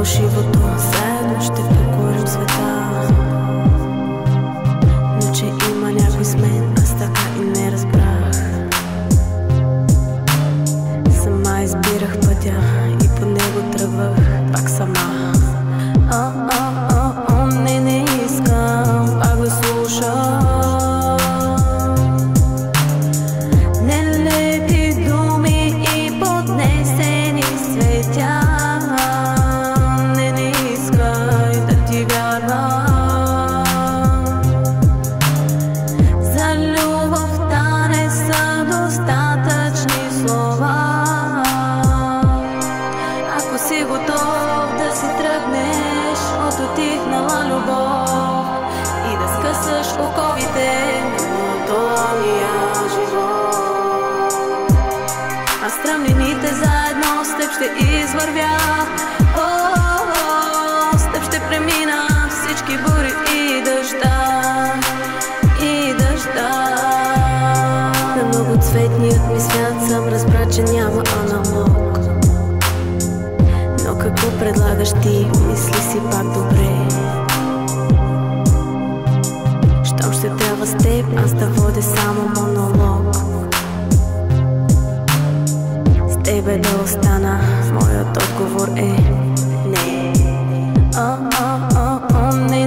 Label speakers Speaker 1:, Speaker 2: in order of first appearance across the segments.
Speaker 1: фалшивото, заедно ще покорим света. Но че има някой с мен, аз така и не разбрах. Сама избирах пътя и по него тръгвах пак сама. Не искам пак да слушам нелепи думи и поднесени цветя. Не искай да ти вярвам. За любовта не са достатъчни слова. Ако си готов да си тръгнеш от утихнала любов и да скъсаш оковите на монотонния живот, а стръмнините заедно с теб ще извървя. С теб ще премина всички бури и дъжда, и дъжда. На многоцветният ми свят съм разбра, че няма аналог. Но какво предлагаш ти, мисли си пак добре. Щом ще трябва с теб, аз да водя само монолог. С тебе да остана, моят отговор е не.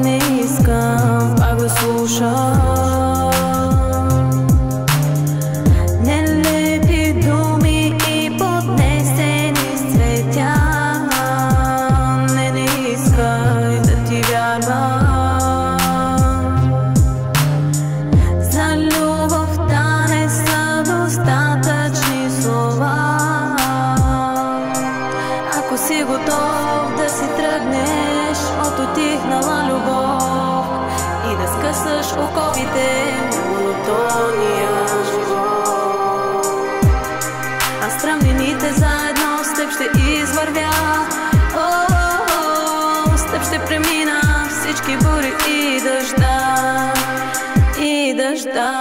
Speaker 1: Не искам пак да слушам нелепи думи и поднесени с цветя. Не искай да ти вярвам. За любовта не са достатъчни слова. Ако си готов да си тръгнеш от утихнала любов и да скъсаш оковите на монотонния живот, а стръмнините заедно с теб ще извървя. С теб ще премина всички бури и дъжда, и дъжда.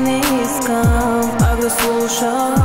Speaker 1: Не искам пак да слушам